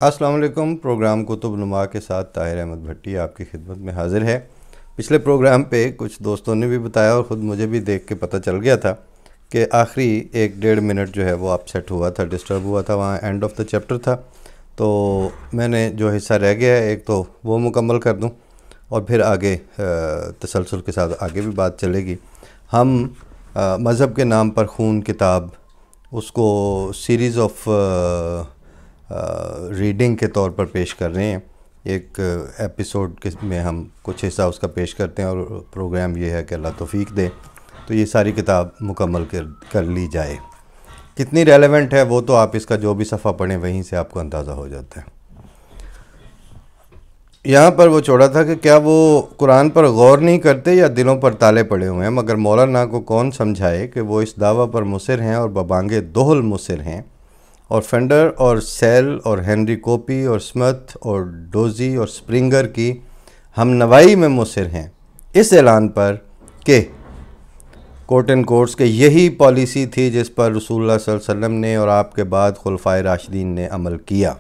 السلام علیکم۔ پروگرام کتب نما کے ساتھ طاہر احمد بھٹی آپ کی خدمت میں حاضر ہے۔ پچھلے پروگرام پہ کچھ دوستوں نے بھی بتایا اور خود مجھے بھی دیکھ کے پتہ چل گیا تھا کہ آخری 1-1.5 منٹ جو ہے وہ اپ سیٹ ہوا تھا، ڈسٹرب ہوا تھا، وہاں اینڈ آف دا چیپٹر تھا۔ تو میں نے جو حصہ رہ گیا ہے ایک تو وہ مکمل کر دوں اور پھر آگے تسلسل کے ساتھ آگے بھی بات چلے گی۔ ہم مذہب کے نام پر خون کتاب، اس کو سیریز آف ریڈنگ کے طور پر پیش کر رہے ہیں۔ ایک ایپیسوڈ میں ہم کچھ حصہ اس کا پیش کرتے ہیں اور پروگرام یہ ہے کہ اللہ توفیق دے تو یہ ساری کتاب مکمل کر لی جائے۔ کتنی ریلیونٹ ہے وہ تو آپ اس کا جو بھی صفحہ پڑھیں وہیں سے آپ کو اندازہ ہو جاتا ہے۔ یہاں پر وہ چھوڑا تھا کہ کیا وہ قرآن پر غور نہیں کرتے یا دلوں پر تالے پڑے ہوئے ہیں، مگر مولانا کو کون سمجھائے کہ وہ اس دعویٰ پر مصر ہیں اور ببانگ دہل مصر ہیں، اور فینڈر اور سیل اور ہنری کوپی اور سمتھ اور ڈوزی اور سپرنگر کی ہم نوائی میں مصر ہیں اس اعلان پر کہ کوٹ اینڈ کوٹس کہ یہی پالیسی تھی جس پر رسول اللہ صلی اللہ علیہ وسلم نے اور آپ کے بعد خلفائے راشدین نے عمل کیا۔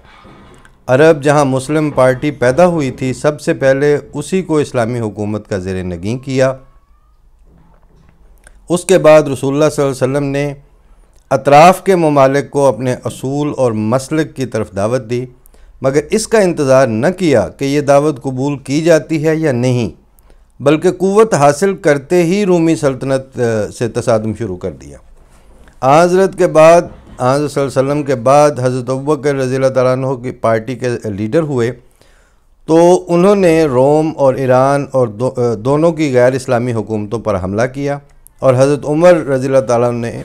عرب جہاں مسلم پارٹی پیدا ہوئی تھی سب سے پہلے اسی کو اسلامی حکومت کا زیر نگیں کیا۔ اس کے بعد رسول اللہ صلی اللہ علیہ وسلم نے اطراف کے ممالک کو اپنے اصول اور مسلک کی طرف دعوت دی، مگر اس کا انتظار نہ کیا کہ یہ دعوت قبول کی جاتی ہے یا نہیں، بلکہ قوت حاصل کرتے ہی رومی سلطنت سے تصادم شروع کر دیا۔ حضرت کے بعد حضرت صلی اللہ علیہ وسلم کے بعد حضرت ابوبکر رضی اللہ تعالیٰ عنہ کی پارٹی کے لیڈر ہوئے تو انہوں نے روم اور ایران اور دونوں کی غیر اسلامی حکومتوں پر حملہ کیا، اور حضرت عمر رضی اللہ تعالیٰ عنہ نے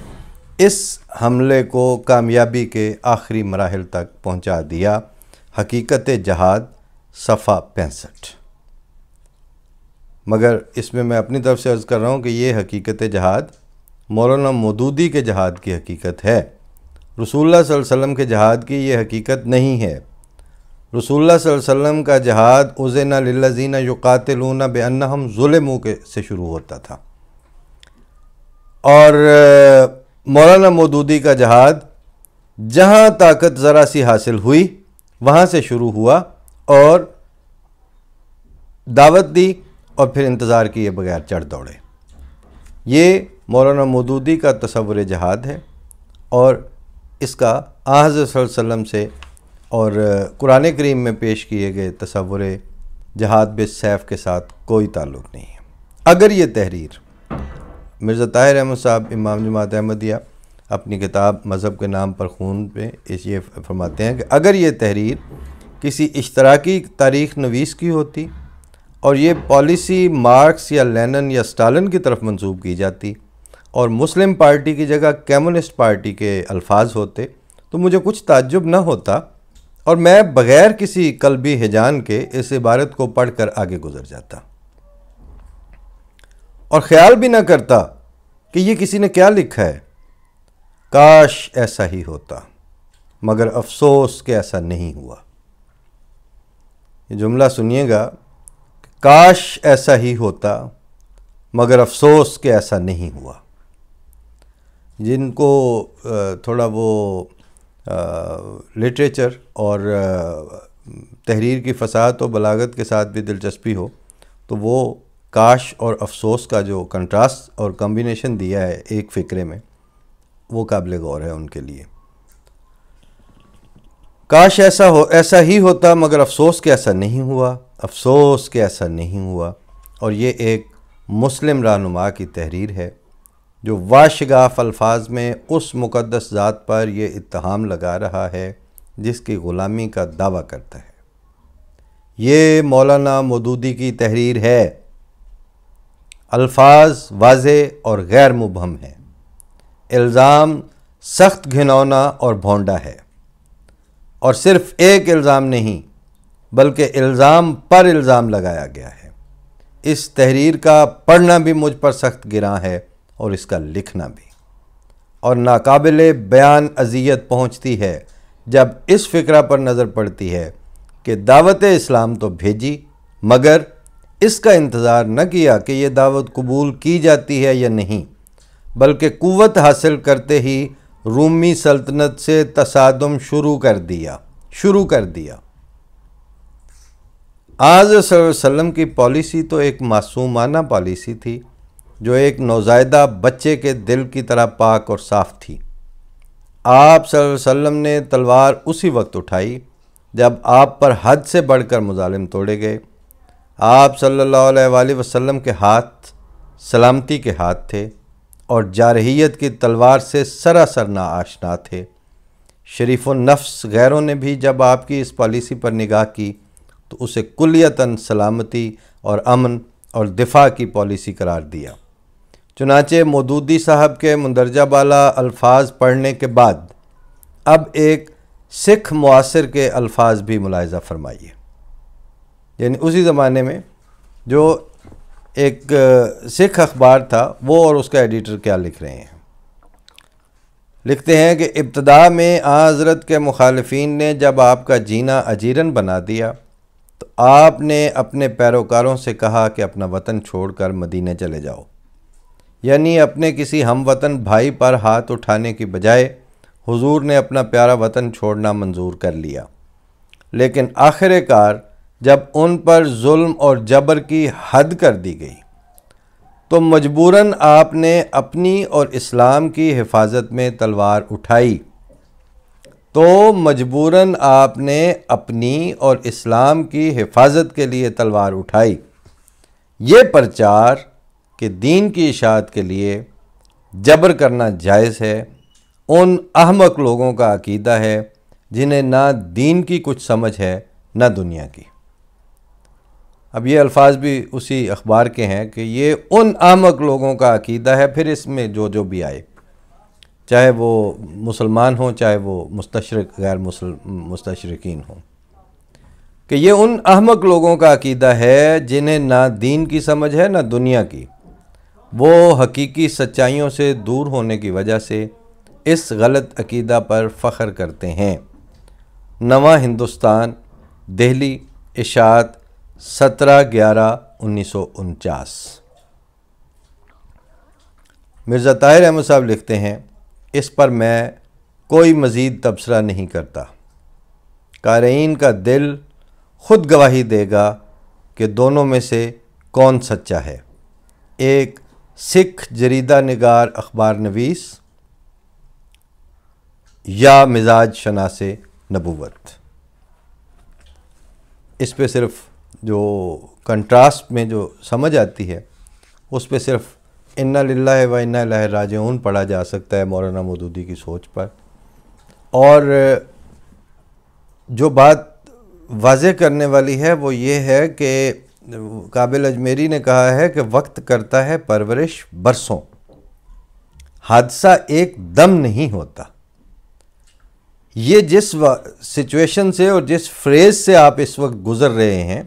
اس حملے کو کامیابی کے آخری مراحل تک پہنچا دیا۔ حقیقت جہاد صفحہ 65۔ مگر اس میں اپنی طرف سے عرض کر رہا ہوں کہ یہ حقیقت جہاد مولانا مودودی کے جہاد کی حقیقت ہے، رسول اللہ صلی اللہ علیہ وسلم کے جہاد کی یہ حقیقت نہیں ہے۔ رسول اللہ صلی اللہ علیہ وسلم کا جہاد اذن للذین یقاتلون بانہم ظلموا سے شروع ہوتا تھا، اور مولانا مودودی کا جہاد جہاں طاقت ذرا سی حاصل ہوئی وہاں سے شروع ہوا اور دعوت دی اور پھر انتظار کیے بغیر چڑھ دوڑے۔ یہ مولانا مودودی کا تصور جہاد ہے، اور اس کا حضرت صلی اللہ علیہ وسلم سے اور قرآن کریم میں پیش کیے گئے تصور جہاد بالسیف کے ساتھ کوئی تعلق نہیں ہے۔ اگر یہ تحریر مرزا طاہر احمد صاحب امام جماعت احمدیہ اپنی کتاب مذہب کے نام پر خون پہ یہ فرماتے ہیں کہ اگر یہ تحریر کسی اشتراکی تاریخ نویس کی ہوتی اور یہ پالیسی مارکس یا لینن یا سٹالن کی طرف منسوب کی جاتی اور مسلم پارٹی کی جگہ کمیونسٹ پارٹی کے الفاظ ہوتے تو مجھے کچھ تعجب نہ ہوتا، اور میں بغیر کسی قلبی ہیجان کے اس عبارت کو پڑھ کر آگے گزر جاتا اور خیال بھی نہ کرتا کہ یہ کسی نے کیا لکھا ہے۔ کاش ایسا ہی ہوتا، مگر افسوس کہ ایسا نہیں ہوا۔ یہ جملہ سنیے گا، کاش ایسا ہی ہوتا مگر افسوس کہ ایسا نہیں ہوا۔ جن کو تھوڑا وہ لٹریچر اور تحریر کی فصاحت و بلاغت کے ساتھ بھی دلچسپی ہو تو وہ کاش اور افسوس کا جو کنٹراسٹ اور کمبینیشن دیا ہے ایک فقرے میں، وہ قابل غور ہے ان کے لیے۔ کاش ایسا ہی ہوتا مگر افسوس کہ ایسا نہیں ہوا، افسوس کہ ایسا نہیں ہوا۔ اور یہ ایک مسلم رہنما کی تحریر ہے جو واشگاف الفاظ میں اس مقدس ذات پر یہ اتہام لگا رہا ہے جس کی غلامی کا دعویٰ کرتا ہے۔ یہ مولانا مودودی کی تحریر ہے، الفاظ واضح اور غیر مبہم ہیں، الزام سخت گھنونا اور بھونڈا ہے، اور صرف ایک الزام نہیں بلکہ الزام پر الزام لگایا گیا ہے۔ اس تحریر کا پڑھنا بھی مجھ پر سخت گراں ہے اور اس کا لکھنا بھی، اور ناقابل بیان اذیت پہنچتی ہے جب اس فقرہ پر نظر پڑتی ہے کہ دعوت اسلام تو بھیجی مگر اس کا انتظار نہ کیا کہ یہ دعوت قبول کی جاتی ہے یا نہیں، بلکہ قوت حاصل کرتے ہی رومی سلطنت سے تصادم شروع کر دیا۔ شروع کر دیا۔ آج صلی اللہ علیہ وسلم کی پالیسی تو ایک معصومانہ پالیسی تھی جو ایک نوزائیدہ بچے کے دل کی طرح پاک اور صاف تھی۔ آپ صلی اللہ علیہ وسلم نے تلوار اسی وقت اٹھائی جب آپ پر حد سے بڑھ کر مظالم توڑے گئے۔ آپ صلی اللہ علیہ وآلہ وسلم کے ہاتھ سلامتی کے ہاتھ تھے اور جارحیت کی تلوار سے سراسر ناآشنا تھے۔ شریف النفس غیروں نے بھی جب آپ کی اس پالیسی پر نگاہ کی تو اسے کلیتاً سلامتی اور امن اور دفاع کی پالیسی قرار دیا۔ چنانچہ مودودی صاحب کے مندرجہ بالا الفاظ پڑھنے کے بعد اب ایک سکھ معاصر کے الفاظ بھی ملاحظہ فرمائیے، یعنی اسی زمانے میں جو ایک سکھ اخبار تھا وہ اور اس کا ایڈیٹر کیا لکھ رہے ہیں۔ لکھتے ہیں کہ ابتدا میں حضرت کے مخالفین نے جب آپ کا جینا اجیرن بنا دیا تو آپ نے اپنے پیروکاروں سے کہا کہ اپنا وطن چھوڑ کر مدینے چلے جاؤ، یعنی اپنے کسی ہم وطن بھائی پر ہاتھ اٹھانے کی بجائے حضور نے اپنا پیارا وطن چھوڑنا منظور کر لیا۔ لیکن آخر کار جب ان پر ظلم اور جبر کی حد کر دی گئی تو مجبوراً آپ نے اپنی اور اسلام کی حفاظت میں تلوار اٹھائی۔ یہ پرچار کہ دین کی اشاعت کے لیے جبر کرنا جائز ہے ان احمق لوگوں کا عقیدہ ہے جنہیں نہ دین کی کچھ سمجھ ہے نہ دنیا کی۔ اب یہ الفاظ بھی اسی اخبار کے ہیں کہ یہ ان احمق لوگوں کا عقیدہ ہے، پھر اس میں جو بھی آئے، چاہے وہ مسلمان ہوں چاہے وہ مستشرق غیر مستشرقین ہوں، کہ یہ ان احمق لوگوں کا عقیدہ ہے جنہیں نہ دین کی سمجھ ہے نہ دنیا کی۔ وہ حقیقی سچائیوں سے دور ہونے کی وجہ سے اس غلط عقیدہ پر فخر کرتے ہیں۔ نواں ہندوستان، دہلی، اشاعت، 17/11/1949۔ مرزا طاہر احمد صاحب لکھتے ہیں، اس پر میں کوئی مزید تبصرہ نہیں کرتا۔ قارئین کا دل خود گواہی دے گا کہ دونوں میں سے کون سچا ہے، ایک سکھ جریدہ نگار اخبار نویس یا مزاج شناس نبوت۔ اس پہ صرف جو کنٹراسٹ میں جو سمجھ آتی ہے اس پہ صرف انا للہ و انا الیہ راجعون پڑھا جا سکتا ہے مولانا مودودی کی سوچ پر۔ اور جو بات واضح کرنے والی ہے وہ یہ ہے کہ قابل اجمیری نے کہا ہے کہ وقت کرتا ہے پرورش برسوں، حادثہ ایک دم نہیں ہوتا۔ یہ جس سچویشن سے اور جس فریز سے آپ اس وقت گزر رہے ہیں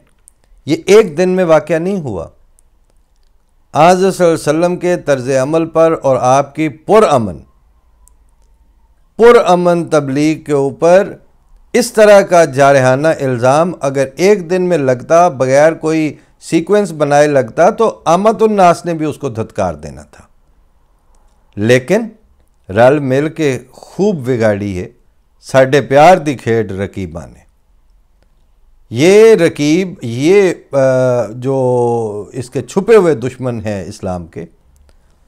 یہ ایک دن میں واقعہ نہیں ہوا۔ آج صلی اللہ علیہ وسلم کے طرز عمل پر اور آپ کی پرامن تبلیغ کے اوپر اس طرح کا جارحانہ الزام اگر ایک دن میں لگتا، بغیر کوئی سیکوینس بنائے لگتا، تو عامت الناس نے بھی اس کو دھتکار دینا تھا۔ لیکن رل مل کے خوب بگاڑی ہے ساڈے پیار دی کھیڈ رقیباں نے۔ یہ رقیب، یہ جو اس کے چھپے ہوئے دشمن ہیں اسلام کے،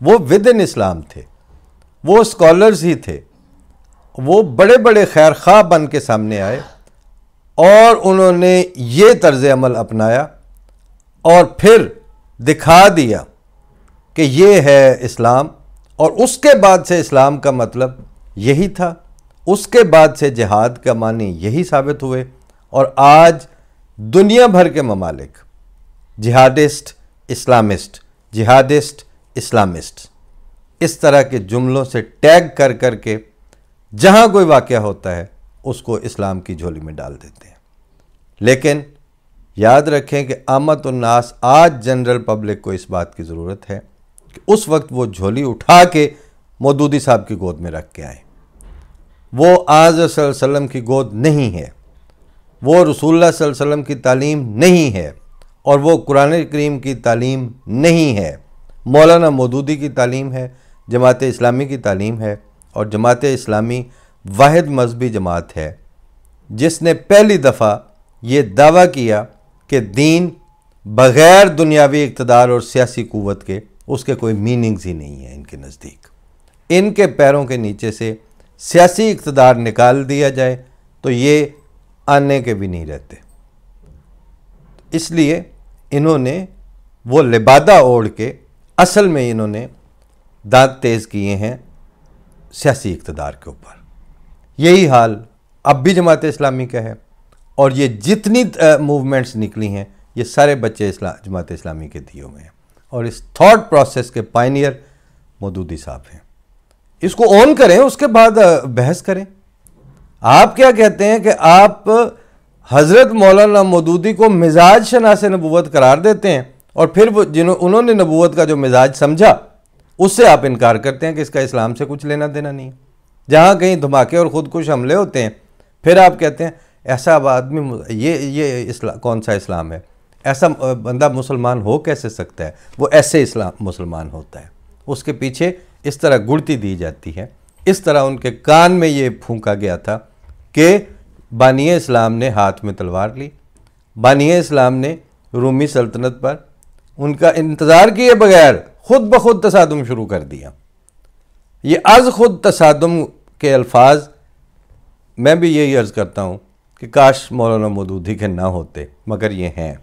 وہ ودن اسلام تھے، وہ اسکالرز ہی تھے، وہ بڑے بڑے خیر خواہ بن کے سامنے آئے اور انہوں نے یہ طرز عمل اپنایا اور پھر دکھا دیا کہ یہ ہے اسلام، اور اس کے بعد سے اسلام کا مطلب یہی تھا، اس کے بعد سے جہاد کا معنی یہی ثابت ہوئے، اور آج دنیا بھر کے ممالک جہادسٹ اسلامسٹ، جہادسٹ اسلامسٹ اس طرح کے جملوں سے ٹیگ کر کر کے جہاں کوئی واقعہ ہوتا ہے اس کو اسلام کی جھولی میں ڈال دیتے ہیں۔ لیکن یاد رکھیں کہ عامت الناس، آج جنرل پبلک کو اس بات کی ضرورت ہے کہ اس وقت وہ جھولی اٹھا کے مودودی صاحب کی گود میں رکھ کے آئیں۔ وہ آج صلی اللہ علیہ وسلم کی گود نہیں ہے، وہ رسول اللہ صلی اللہ علیہ وسلم کی تعلیم نہیں ہے، اور وہ قرآن کریم کی تعلیم نہیں ہے، مولانا مودودی کی تعلیم ہے، جماعت اسلامی کی تعلیم ہے، اور جماعت اسلامی واحد مذہبی جماعت ہے جس نے پہلی دفعہ یہ دعویٰ کیا کہ دین بغیر دنیاوی اقتدار اور سیاسی قوت کے اس کے کوئی میننگز ہی نہیں ہے ان کے نزدیک. ان کے پیروں کے نیچے سے سیاسی اقتدار نکال دیا جائے تو یہ آنے کے بھی نہیں رہتے. اس لیے انہوں نے وہ لبادہ اوڑھ کے اصل میں انہوں نے دانت تیز کیے ہیں سیاسی اقتدار کے اوپر. یہی حال اب بھی جماعت اسلامی کا ہے، اور یہ جتنی موومنٹس نکلی ہیں یہ سارے بچے جماعت اسلامی کے دیے ہوئے ہیں، اور اس تھاٹ پروسیس کے پائنیئر مودودی صاحب ہیں. اس کو اون کریں، اس کے بعد بحث کریں. آپ کیا کہتے ہیں کہ آپ حضرت مولانا مودودی کو مزاج شناس نبوت قرار دیتے ہیں، اور پھر انہوں نے نبوت کا جو مزاج سمجھا اس سے آپ انکار کرتے ہیں کہ اس کا اسلام سے کچھ لینا دینا نہیں ہے. جہاں کہیں دھماکے اور خودکش حملے ہوتے ہیں پھر آپ کہتے ہیں ایسا آدمی یہ کون سا اسلام ہے، ایسا بندہ مسلمان ہو کیسے سکتا ہے، وہ ایسے مسلمان ہوتا ہے. اس کے پیچھے اس طرح گڑتی دی جاتی ہے. اس طرح ان کے کان میں یہ پھونکا گیا تھا کہ بانی اسلام نے ہاتھ میں تلوار لی، بانی اسلام نے رومی سلطنت پر ان کا انتظار کیے بغیر خود بخود تصادم شروع کر دیا. یہ از خود تصادم کے الفاظ میں بھی یہی عرض کرتا ہوں کہ کاش مولانا مودودی کے نہ ہوتے، مگر یہ ہیں،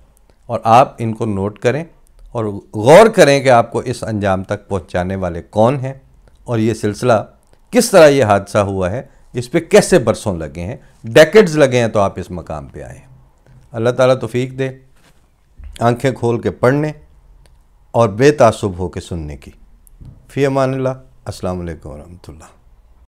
اور آپ ان کو نوٹ کریں اور غور کریں کہ آپ کو اس انجام تک پہنچانے والے کون ہیں، اور یہ سلسلہ کس طرح یہ حادثہ ہوا ہے، اس پہ کیسے برسوں لگے ہیں، ڈیکڈز لگے ہیں تو آپ اس مقام پہ آئے ہیں. اللہ تعالیٰ توفیق دے آنکھیں کھول کے پڑھنے اور بے تعصب ہو کے سننے کی. فی امان اللہ. السلام علیکم ورحمۃ اللہ.